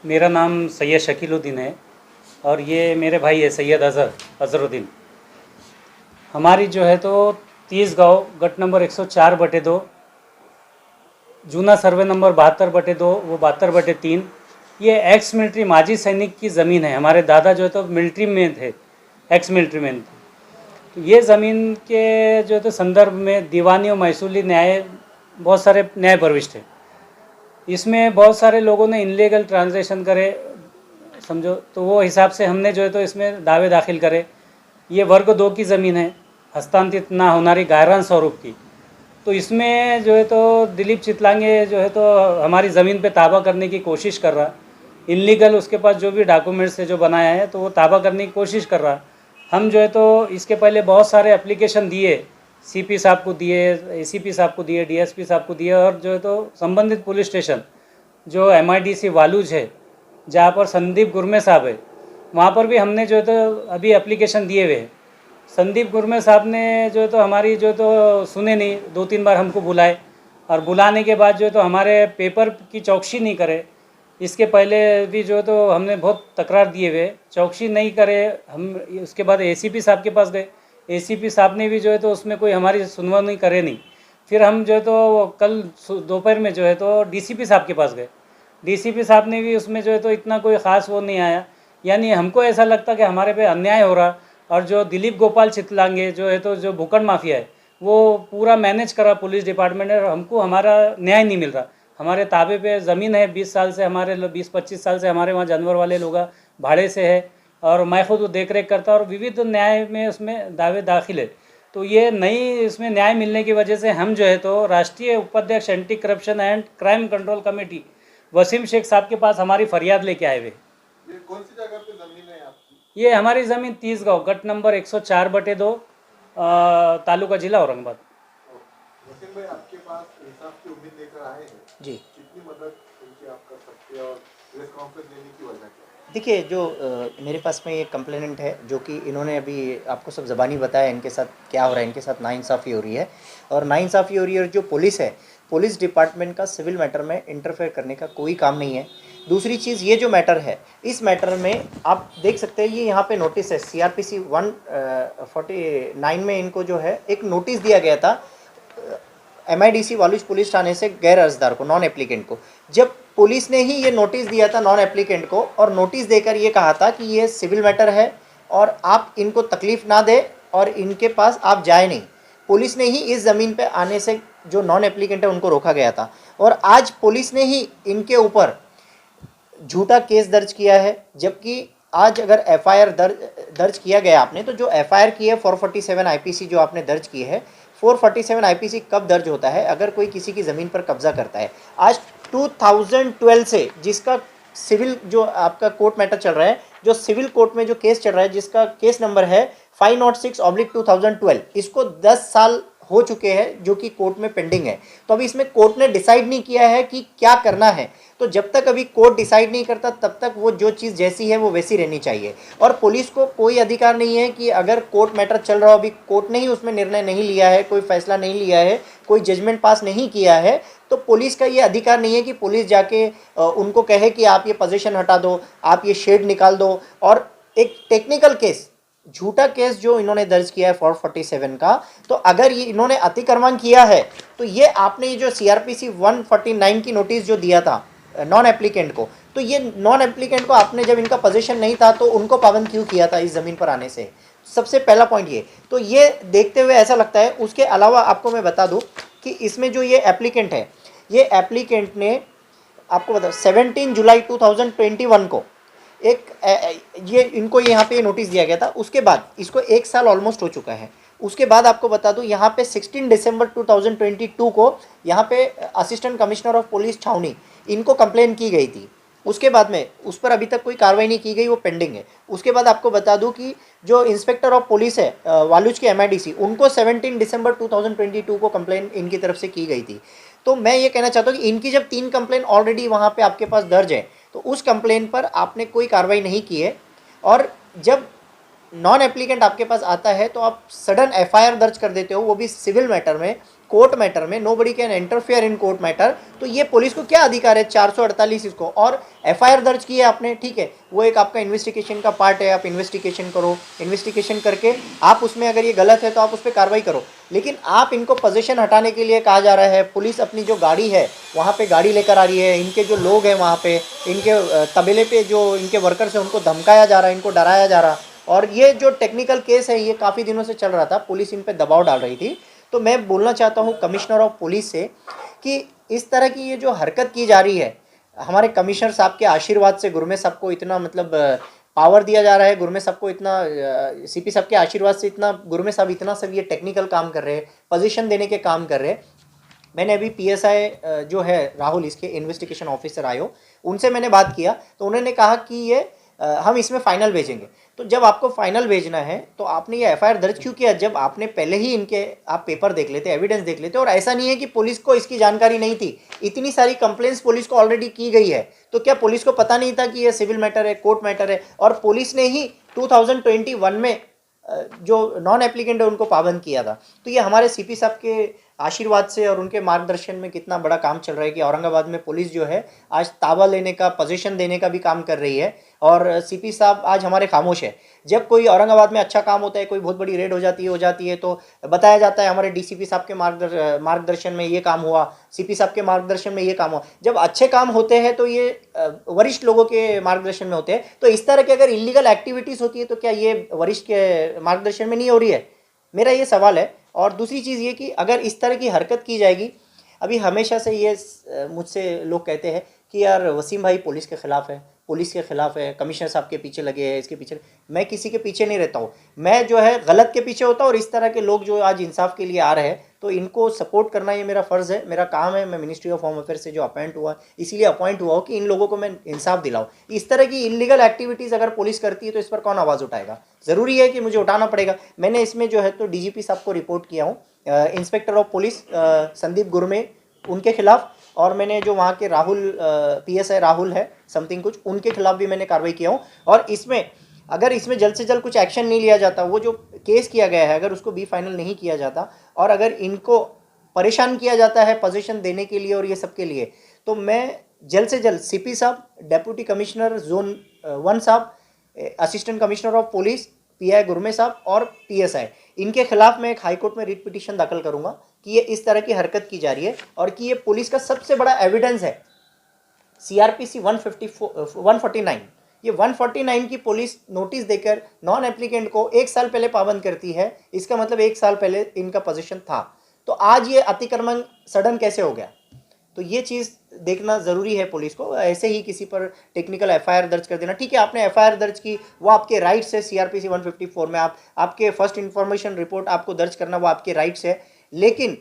मेरा नाम सैयद शकीलुद्दीन है और ये मेरे भाई है सैयद अज़रुद्दीन। हमारी जो है तो 30 गाँव गट नंबर 104/2, जूना सर्वे नंबर 72/2, वो 72/3, ये एक्स मिलिट्री माजी सैनिक की ज़मीन है। हमारे दादा जो है तो मिलिट्री में थे, एक्स मिलिट्री मैन थे। तो ये ज़मीन के जो है तो संदर्भ में दीवानी और महसूली न्याय बहुत सारे न्याय प्रविष्ट है। इसमें बहुत सारे लोगों ने इनलीगल ट्रांजैक्शन करे, समझो, तो वो हिसाब से हमने जो है तो इसमें दावे दाखिल करे। ये वर्ग 2 की ज़मीन है, हस्तांतरित ना होनारी गायरान स्वरूप की। तो इसमें जो है तो दिलीप चितलांगे जो है तो हमारी ज़मीन पे ताबा करने की कोशिश कर रहा। इनलीगल उसके पास जो भी डॉक्यूमेंट्स है जो बनाया है तो वो ताबा करने की कोशिश कर रहा। हम जो है तो इसके पहले बहुत सारे एप्लीकेशन दिए, सीपी साहब को दिए, एसीपी साहब को दिए, डीएसपी साहब को दिए, और जो है तो संबंधित पुलिस स्टेशन जो एमआईडीसी वालूज है, जहाँ पर संदीप गुरमे साहब है, वहाँ पर भी हमने जो है तो अभी एप्लीकेशन दिए हुए हैं। संदीप गुरमे साहब ने जो है तो हमारी जो है तो सुने नहीं, 2-3 बार हमको बुलाए, और बुलाने के बाद जो है तो हमारे पेपर की चौकसी नहीं करे। इसके पहले भी जो है तो हमने बहुत तकरार दिए हुए, चौकसी नहीं करे हम। उसके बाद एसीपी साहब के पास गए, एसीपी साहब ने भी जो है तो उसमें कोई हमारी सुनवाई नहीं करे नहीं। फिर हम जो है तो कल दोपहर में जो है तो डीसीपी साहब के पास गए, डीसीपी साहब ने भी उसमें जो है तो इतना कोई ख़ास वो नहीं आया। यानी हमको ऐसा लगता कि हमारे पे अन्याय हो रहा, और जो दिलीप गोपाल चितलांगे जो है तो जो भूखंड माफिया है वो पूरा मैनेज करा पुलिस डिपार्टमेंट है, और हमको हमारा न्याय नहीं मिल रहा। हमारे ताबे पे ज़मीन है 20 साल से, हमारे 20-25 साल से हमारे वहाँ जानवर वाले लोग भाड़े से है, और मैं खुद देख रेख करता, और विविध न्याय में उसमें दावे दाखिल है। तो ये नई इसमें न्याय मिलने की वजह से हम जो है तो राष्ट्रीय उपाध्यक्ष anti corruption and crime control committee Wasim Sheikh साहब के पास हमारी फरियाद लेके आए हुए। ये कौन सी जगह पे ज़मीन है आपकी? ये हमारी ज़मीन 30 गाँव गट नंबर 104/2, तालुका जिला औरंगाबाद। वसीम भाई, आपके पास इंसाफ की उम्मीद लेकर आए हैं जी, कितनी मदद उनकी आप कर सकते हैं और प्रेस कॉन्फ्रेंस देने की वजह क्या है? देखिए, जो मेरे पास में ये कंप्लेनेंट है, जो कि इन्होंने अभी आपको सब ज़बानी बताया इनके साथ क्या हो रहा है, इनके साथ नाइंसाफ़ी हो रही है, और नाइंसाफ़ी हो रही है। और जो पुलिस है, पुलिस डिपार्टमेंट का सिविल मैटर में इंटरफेयर करने का कोई काम नहीं है। दूसरी चीज़, ये जो मैटर है, इस मैटर में आप देख सकते हैं, ये यहाँ पे नोटिस है CRPC 149 में इनको जो है एक नोटिस दिया गया था MIDC वालूज पुलिस थाने से गैर अर्जदार को, नॉन एप्लीकेंट को। जब पुलिस ने ही ये नोटिस दिया था नॉन एप्लीकेंट को, और नोटिस देकर ये कहा था कि ये सिविल मैटर है और आप इनको तकलीफ़ ना दें और इनके पास आप जाए नहीं। पुलिस ने ही इस ज़मीन पे आने से जो नॉन एप्लीकेंट है उनको रोका गया था, और आज पुलिस ने ही इनके ऊपर झूठा केस दर्ज किया है। जबकि आज अगर FIR दर्ज किया गया आपने, तो जो FIR की है 447 IPC जो आपने दर्ज की है, 447 IPC कब दर्ज होता है? अगर कोई किसी की ज़मीन पर कब्जा करता है। आज 2012 से जिसका सिविल जो आपका कोर्ट मैटर चल रहा है, जो सिविल कोर्ट में जो केस चल रहा है, जिसका केस नंबर है 506/2012, इसको 10 साल हो चुके हैं जो कि कोर्ट में पेंडिंग है। तो अभी इसमें कोर्ट ने डिसाइड नहीं किया है कि क्या करना है। तो जब तक अभी कोर्ट डिसाइड नहीं करता तब तक वो जो चीज़ जैसी है वो वैसी रहनी चाहिए। और पुलिस को कोई अधिकार नहीं है कि अगर कोर्ट मैटर चल रहा हो, अभी कोर्ट ने ही उसमें निर्णय नहीं लिया है, कोई फैसला नहीं लिया है, कोई जजमेंट पास नहीं किया है, तो पुलिस का ये अधिकार नहीं है कि पुलिस जाके उनको कहे कि आप ये पोजीशन हटा दो, आप ये शेड निकाल दो। और एक टेक्निकल केस, झूठा केस जो इन्होंने दर्ज किया है 447 का, तो अगर ये इन्होंने अतिक्रमण किया है, तो ये आपने ये जो CRPC 149 की नोटिस जो दिया था नॉन एप्लीकेंट को, तो ये नॉन एप्लीकेंट को आपने जब इनका पोजीशन नहीं था तो उनको पाबंद क्यों किया था इस ज़मीन पर आने से? सबसे पहला पॉइंट ये। तो ये देखते हुए ऐसा लगता है। उसके अलावा आपको मैं बता दूं कि इसमें जो ये एप्लीकेंट है, ये एप्लीकेंट ने आपको बता 17 जुलाई 2021 को ये इनको यहाँ पे नोटिस दिया गया था। उसके बाद इसको 1 साल ऑलमोस्ट हो चुका है। उसके बाद आपको बता दूं, यहाँ पे 16 दिसंबर 2022 को यहाँ पे असिस्टेंट कमिश्नर ऑफ पुलिस छावनी इनको कंप्लेन की गई थी। उसके बाद में उस पर अभी तक कोई कार्रवाई नहीं की गई, वो पेंडिंग है। उसके बाद आपको बता दूं कि जो इंस्पेक्टर ऑफ पुलिस है वालूज के MIDC, उनको 17 दिसंबर 2022 को कंप्लेन इनकी तरफ से की गई थी। तो मैं ये कहना चाहता हूँ कि इनकी जब 3 कंप्लेन ऑलरेडी वहाँ पे आपके पास दर्ज है, तो उस कंप्लेन पर आपने कोई कार्रवाई नहीं की है। और जब नॉन एप्लीकेंट आपके पास आता है तो आप सडन एफआईआर दर्ज कर देते हो, वो भी सिविल मैटर में, कोर्ट मैटर में, nobody can interfere in court matter. तो ये पुलिस को क्या अधिकार है 448 इसको, और एफआईआर दर्ज की है आपने, ठीक है, वो एक आपका इन्वेस्टिगेशन का पार्ट है, आप इन्वेस्टिगेशन करो, इन्वेस्टिगेशन करके आप उसमें अगर ये गलत है तो आप उस पर कार्रवाई करो। लेकिन आप इनको पोजीशन हटाने के लिए कहा जा रहा है, पुलिस अपनी जो गाड़ी है वहाँ पे गाड़ी लेकर आ रही है, इनके जो लोग हैं वहाँ पे, इनके तबेले पे जो इनके वर्कर्स हैं उनको धमकाया जा रहा है, इनको डराया जा रहा। और ये जो टेक्निकल केस है ये काफ़ी दिनों से चल रहा था, पुलिस इन पे दबाव डाल रही थी। तो मैं बोलना चाहता हूँ कमिश्नर ऑफ पुलिस से कि इस तरह की ये जो हरकत की जा रही है, हमारे कमिश्नर साहब के आशीर्वाद से गुरमे साहब को इतना मतलब पावर दिया जा रहा है, गुरमे साहब को इतना सीपी साहब के आशीर्वाद से इतना गुरमे साहब इतना सब ये टेक्निकल काम कर रहे हैं, पोजीशन देने के काम कर रहे हैं। मैंने अभी पीएसआई जो है राहुल, इसके इन्वेस्टिगेशन ऑफिसर आए हो, उनसे मैंने बात किया तो उन्होंने कहा कि ये हम इसमें फाइनल भेजेंगे। तो जब आपको फाइनल भेजना है तो आपने ये एफआईआर दर्ज क्यों किया, जब आपने पहले ही इनके आप पेपर देख लेते, एविडेंस देख लेते, और ऐसा नहीं है कि पुलिस को इसकी जानकारी नहीं थी, इतनी सारी कंप्लेंट्स पुलिस को ऑलरेडी की गई है, तो क्या पुलिस को पता नहीं था कि ये सिविल मैटर है, कोर्ट मैटर है? और पुलिस ने ही 2021 में जो नॉन एप्लीकेंट है उनको पाबंद किया था। तो ये हमारे सीपी साहब के आशीर्वाद से और उनके मार्गदर्शन में कितना बड़ा काम चल रहा है कि औरंगाबाद में पुलिस जो है आज ताबा लेने का, पोजीशन देने का भी काम कर रही है। और सीपी साहब आज हमारे खामोश है। जब कोई औरंगाबाद में अच्छा काम होता है, कोई बहुत बड़ी रेड हो जाती है तो बताया जाता है हमारे डीसीपी साहब के मार्गदर्शन में ये काम हुआ, सीपी साहब के मार्गदर्शन में ये काम हुआ। जब अच्छे काम होते हैं तो ये वरिष्ठ लोगों के मार्गदर्शन में होते हैं। तो इस तरह की अगर इलीगल एक्टिविटीज़ होती है तो क्या ये वरिष्ठ के मार्गदर्शन में नहीं हो रही है? मेरा ये सवाल है। और दूसरी चीज़ ये कि अगर इस तरह की हरकत की जाएगी, अभी हमेशा से ये मुझसे लोग कहते हैं कि यार वसीम भाई पुलिस के ख़िलाफ़ है, पुलिस के ख़िलाफ़ है, कमिश्नर साहब के पीछे लगे हैं, इसके पीछे। मैं किसी के पीछे नहीं रहता हूँ, मैं जो है गलत के पीछे होता हूँ। और इस तरह के लोग जो आज इंसाफ के लिए आ रहे हैं तो इनको सपोर्ट करना ये मेरा फ़र्ज़ है, मेरा काम है। मैं मिनिस्ट्री ऑफ होम अफेयर से जो अपॉइंट हुआ इसीलिए अपॉइंट हुआ हो कि इन लोगों को मैं इंसाफ दिलाऊँ। इस तरह की इलीगल एक्टिविटीज़ अगर पुलिस करती है तो इस पर कौन आवाज़ उठाएगा? ज़रूरी है कि मुझे उठाना पड़ेगा। मैंने इसमें जो है तो डीजीपी साहब को रिपोर्ट किया हूँ, inspector of police Sandeep gourmet उनके खिलाफ, और मैंने जो वहाँ के राहुल पीएसआई राहुल है समथिंग कुछ, उनके खिलाफ भी मैंने कार्रवाई किया हूँ। और इसमें अगर इसमें जल्द से जल्द कुछ एक्शन नहीं लिया जाता, वो जो केस किया गया है अगर उसको बी फाइनल नहीं किया जाता और अगर इनको परेशान किया जाता है पोजीशन देने के लिए और ये सब के लिए, तो मैं जल्द से जल्द सीपी साहब, डेप्यूटी कमिश्नर जोन 1 साहब, assistant commissioner of police pi gourmet साहब और पीएसआई, इनके खिलाफ मैं एक हाईकोर्ट में रिट पिटीशन दाखिल करूंगा कि ये इस तरह की हरकत की जा रही है और कि ये पुलिस का सबसे बड़ा एविडेंस है। सीआरपीसी 149, ये 149 की पुलिस नोटिस देकर नॉन एप्लीकेंट को 1 साल पहले पाबंद करती है, इसका मतलब 1 साल पहले इनका पोजीशन था। तो आज ये अतिक्रमण सडन कैसे हो गया? तो ये चीज़ देखना ज़रूरी है पुलिस को। ऐसे ही किसी पर टेक्निकल एफआईआर दर्ज कर देना, ठीक है, आपने एफआईआर दर्ज की, वो आपके राइट्स है। सीआरपीसी 154 में आपके फर्स्ट इन्फॉर्मेशन रिपोर्ट आपको दर्ज करना वो आपके राइट्स है। लेकिन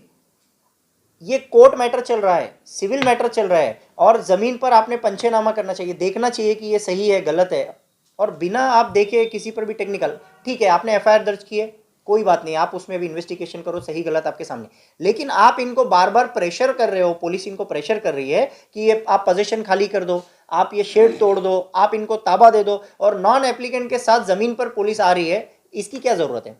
ये कोर्ट मैटर चल रहा है, सिविल मैटर चल रहा है, और ज़मीन पर आपने पंचनामा करना चाहिए, देखना चाहिए कि ये सही है गलत है। और बिना आप देखे किसी पर भी टेक्निकल, ठीक है आपने एफआईआर दर्ज की है, कोई बात नहीं, आप उसमें भी इन्वेस्टिगेशन करो, सही गलत आपके सामने। लेकिन आप इनको बार बार प्रेशर कर रहे हो, पुलिस इनको प्रेशर कर रही है कि ये आप पोजीशन खाली कर दो, आप ये शेड तोड़ दो, आप इनको ताबा दे दो, और नॉन एप्लीकेंट के साथ ज़मीन पर पुलिस आ रही है। इसकी क्या ज़रूरत है?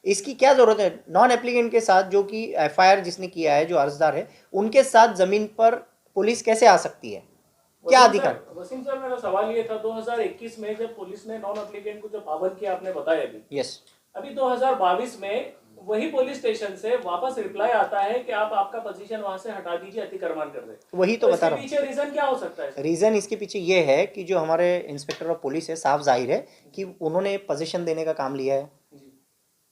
इसकी क्या ज़रूरत है? नॉन एप्लीकेंट के साथ, जो कि एफआईआर जिसने किया है, जो अर्जदार है, उनके साथ ज़मीन पर पुलिस कैसे आ सकती है? क्या अधिकार? वसीम सर, मेरा सवाल ये था 2021 में जब पुलिस ने नॉन एप्लीकेंट को जो पाबंद किया आपने बताया अभी, यस, अभी 2022 में वही पुलिस स्टेशन से वापस रिप्लाई आता है कि आप आपका पोजीशन वहां से हटा दीजिए, अतिक्रमण कर दे। वही तो बता रहा हूँ। पीछे रीजन क्या हो सकता है? रीज़न इसके पीछे ये है कि जो हमारे इंस्पेक्टर ऑफ पुलिस है, साफ जाहिर है कि उन्होंने पोजीशन देने का काम लिया है,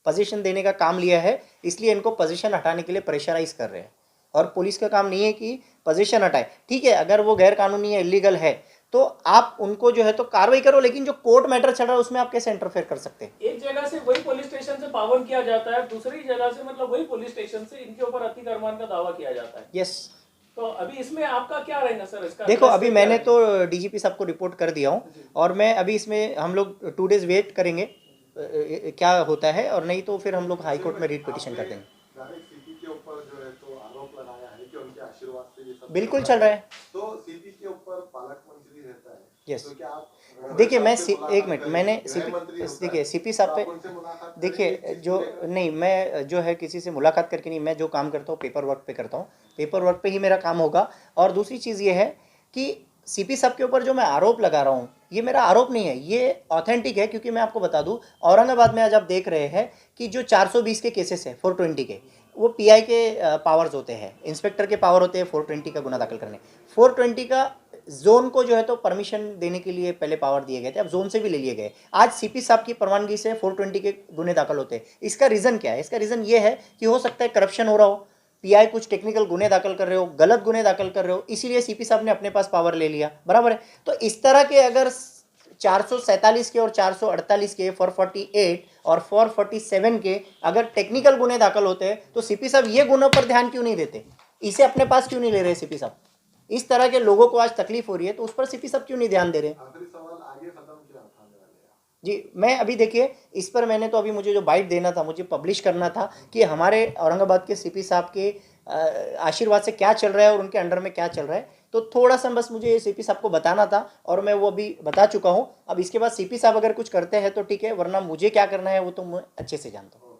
पोजीशन देने का काम लिया है, इसलिए इनको पोजीशन हटाने के लिए प्रेशराइज कर रहे हैं। और पुलिस का काम नहीं है कि पोजीशन हटाए, ठीक है, अगर वो गैर कानूनी है, इलीगल है, तो आप उनको जो है तो कार्रवाई करो। लेकिन जो कोर्ट मैटर चल रहा है उसमें आप कैसे इंटरफेयर कर सकते हैं? एक जगह से वही पुलिस स्टेशन से पाबंद किया जाता है, दूसरी जगह से मतलब वही पुलिस स्टेशन से इनके ऊपर अतिक्रमण का दावा किया जाता है। यस, तो अभी इसमें आपका क्या रहेगा सर? इसका देखो अभी मैंने तो डीजीपी साहब को रिपोर्ट कर दिया हूँ, और मैं अभी इसमें हम लोग 2 डेज वेट करेंगे क्या होता है, और नहीं तो फिर हम लोग हाई कोर्ट में रिट पिटीशन कर देंगे। सीपी के ऊपर जो है तो आरोप लगाया है कि उनके आशीर्वाद से ये सब बिल्कुल चल रहा है। तो सीपी के ऊपर पालक मंत्री रहता है, Yes. तो क्या आप देखिए मैं एक मिनट, मैंने देखिए सीपी साहब पे देखिए जो नहीं, मैं जो है किसी से मुलाकात करके नहीं, मैं जो काम करता हूँ पेपर वर्क पे करता हूँ, पेपर वर्क पे ही मेरा काम होगा। और दूसरी चीज़ ये है कि सीपी साहब के ऊपर जो मैं आरोप लगा रहा हूँ, ये मेरा आरोप नहीं है, ये ऑथेंटिक है। क्योंकि मैं आपको बता दूँ, औरंगाबाद में आज आप देख रहे हैं कि जो 420 के केसेस है 420 के, वो पीआई के पावर्स होते हैं, इंस्पेक्टर के पावर होते हैं 420 का गुना दाखिल करने। 420 का जोन को जो है तो परमिशन देने के लिए पहले पावर दिए गए थे, अब जोन से भी ले लिए गए। आज सीपी साहब की परवानगी से 420 के गुने दाखिल होते हैं। इसका रीज़न क्या है? इसका रीज़न ये है कि हो सकता है करप्शन हो रहा हो, पीआई कुछ टेक्निकल गुने दाखिल कर रहे हो, गलत गुने दाखिल कर रहे हो, इसीलिए सीपी साहब ने अपने पास पावर ले लिया, बराबर है। तो इस तरह के अगर 447 के और 448 के 448 और 447 के अगर टेक्निकल गुने दाखिल होते हैं तो सीपी साहब ये गुनों पर ध्यान क्यों नहीं देते? इसे अपने पास क्यों नहीं ले रहे सीपी साहब? इस तरह के लोगों को आज तकलीफ हो रही है तो उस पर सीपी साहब क्यों नहीं ध्यान दे रहे? आखिरी सवाल आगे खत्म किया थाने वाले जी मैं अभी देखिए इस पर मैंने तो अभी मुझे जो बाइट देना था, मुझे पब्लिश करना था कि हमारे औरंगाबाद के सीपी साहब के आशीर्वाद से क्या चल रहा है और उनके अंडर में क्या चल रहा है। तो थोड़ा सा बस मुझे सीपी साहब को बताना था और मैं वो अभी बता चुका हूँ। अब इसके बाद सीपी साहब अगर कुछ करते हैं तो ठीक है, वरना मुझे क्या करना है वो तो मैं अच्छे से जानता हूँ।